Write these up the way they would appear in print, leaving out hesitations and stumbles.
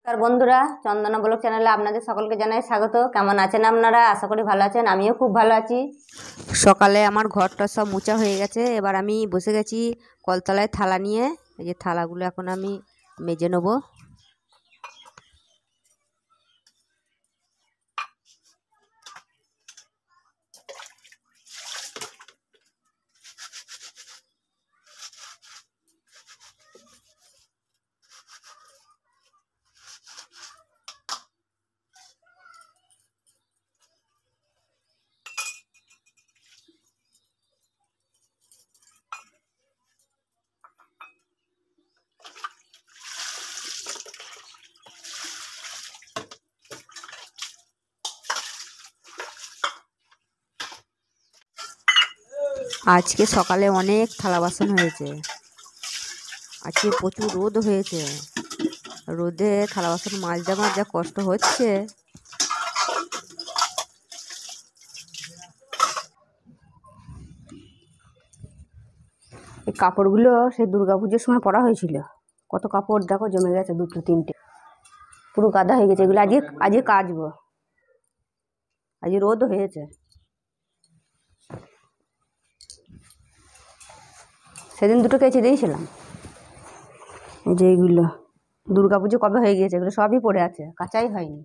নমস্কার বন্ধুরা, চন্দনা ব্লগ চ্যানেলে আপনাদের সকলকে জানাই স্বাগত। কেমন আছেন আপনারা? আশা করি ভালো আছেন। আমিও খুব ভালো আছি। সকালে আমার ঘরটা সব মোছা হয়ে গেছে। এবার আমি বসে গেছি কলতলায় থালা নিয়ে। এই যে থালাগুলো এখন আমি মেজে নেবো। আজকে সকালে অনেক থালা বাসন হয়েছে। আজকে প্রচুর রোদ হয়েছে। রোদে থালা বাসন মাজতে আমার যা কষ্ট হচ্ছে। এই কাপড়গুলো সেই দুর্গাপুজোর সময় পরা হয়েছিল। কত কাপড় দেখো জমে গেছে, দুটো তিনটে পুরো গাদা হয়ে গেছে। এগুলো আজকে কাচবো। আজকে রোদ হয়েছে। সেদিন দুটো কেচে দিয়েছিলাম। এই যে এইগুলো দুর্গাপুজো কবে হয়ে গিয়েছে, এগুলো সবই পড়ে আছে, কাচাই হয়নি।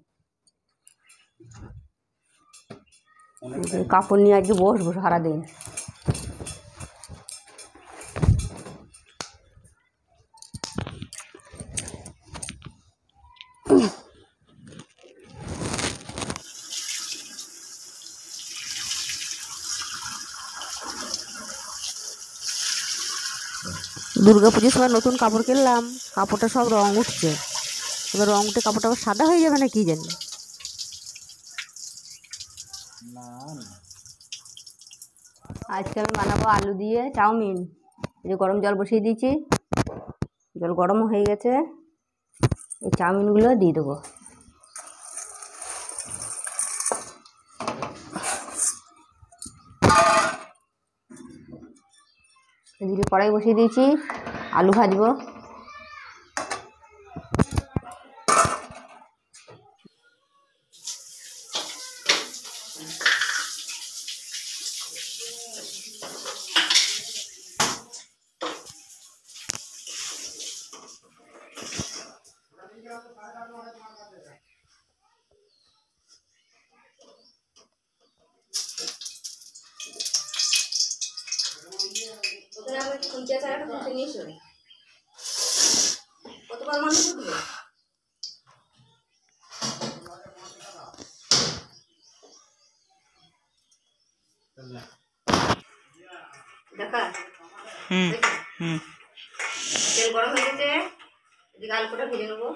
কাপড় নিয়ে আজকে বসবো সারাদিন। দুর্গাপুজোর সময় নতুন কাপড় কিনলাম, কাপড়টা সব রং উঠছে। এবার রং উঠে কাপড়টা আবার সাদা হয়ে যাবে না কি জানি। আজকে আমি বানাবো আলু দিয়ে চাউমিন। এই যে গরম জল বসিয়ে দিয়েছি, জল গরমও হয়ে গেছে। এই চাউমিনগুলো দিয়ে দেবো। এদিকে কড়াই বসিয়ে দিয়েছি, আলু ভাজবো। কতবার মানুষ উঠবে? দেখা তেল গরম হয়ে গেছে। এদিকে আলু কটা ভেজে নেবো।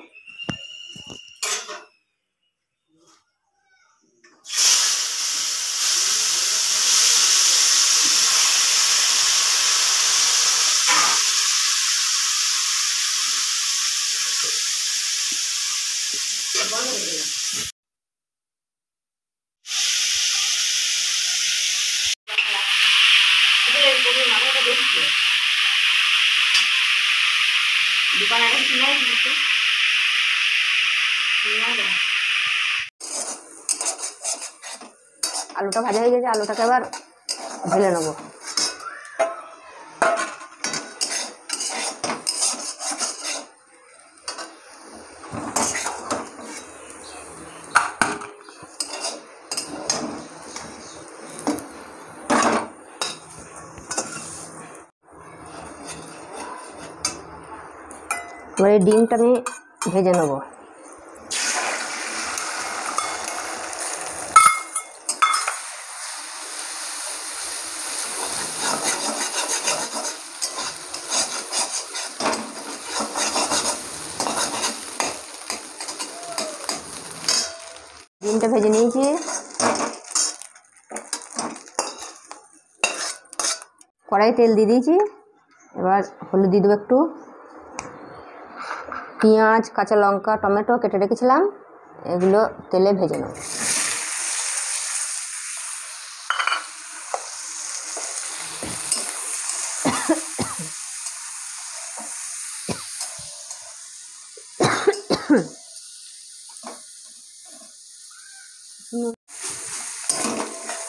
আলুটা ভাজা হয়ে গেছে, আলুটাকে আবার ঢেলে নেবো। এবার এই ডিমটা আমি ভেজে নেবো। ডিমটা ভেজে নিয়েছি। কড়াই তেল দিয়ে দিয়েছি। এবার হলুদ দিয়ে দেবো একটু। পেঁয়াজ, কাঁচা লঙ্কা, টমেটো কেটে রেখেছিলাম, এগুলো তেলে ভেজে নেব।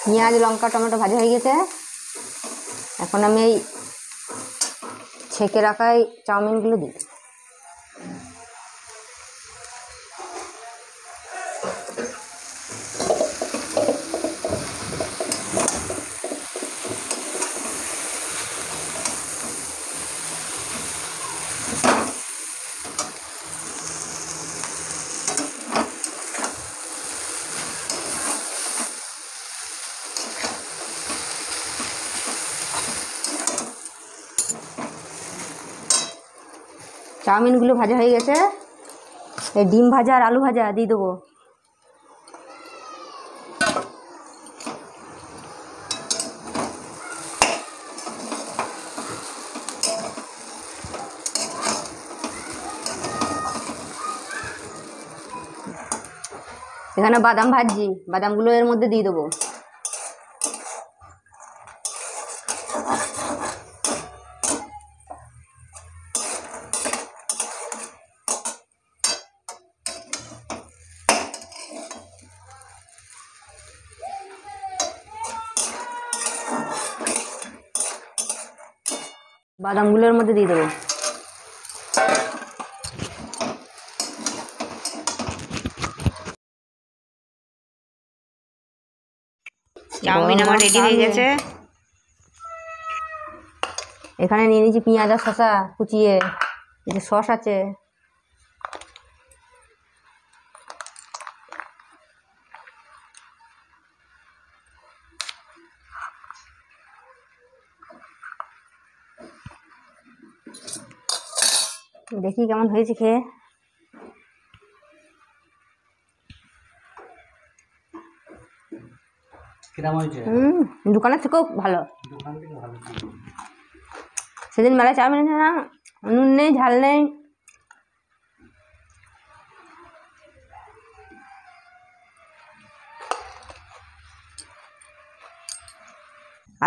পেঁয়াজ লঙ্কা টমেটো ভাজা হয়ে গেছে। এখন আমি এই ছেঁকে রাখা এই চাউমিনগুলো দিই। চাউমিনগুলো ভাজা হয়ে গেছে, এই ডিম ভাজা আর আলু ভাজা দিয়ে দেবো। এখানে বাদাম ভাজছি, বাদামগুলো এর মধ্যে দিয়ে দেবো। বাদামগুলোর মধ্যে দিয়ে দেবো। চাউমিন আমার রেডি হয়ে গেছে। এখানে নিয়ে নিয়েছি পেঁয়াজ আর শসা কুচিয়ে, এই যে সস আছে। দেখি কেমন হয়েছে খেয়ে। দোকানের থেকেও ভালো। সেদিন মেলায় চাউমিন এনেছে না, নুন নেই ঝাল নেই।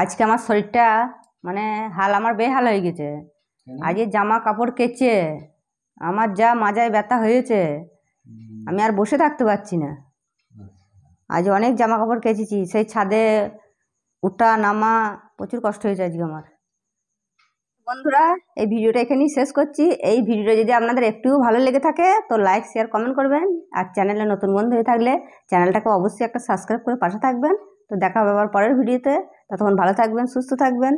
আজকে আমার শরীরটা মানে আমার বেহাল হয়ে গেছে। আজকে জামা কাপড় কেচে আমার যা মাজায় ব্যথা হয়েছে, আমি আর বসে থাকতে পারছি না। আজ অনেক জামা কাপড় কেচেছি, সেই ছাদে ওঠা নামা প্রচুর কষ্ট হয়েছে আজকে আমার। বন্ধুরা, এই ভিডিওটা এখানেই শেষ করছি। এই ভিডিওটা যদি আপনাদের একটুও ভালো লেগে থাকে তো লাইক শেয়ার কমেন্ট করবেন, আর চ্যানেলে নতুন বন্ধু হয়ে থাকলে চ্যানেলটাকে অবশ্যই একটা সাবস্ক্রাইব করে পাশে থাকবেন। তো দেখা হবে আবার পরের ভিডিওতে। ততক্ষণ ভালো থাকবেন, সুস্থ থাকবেন।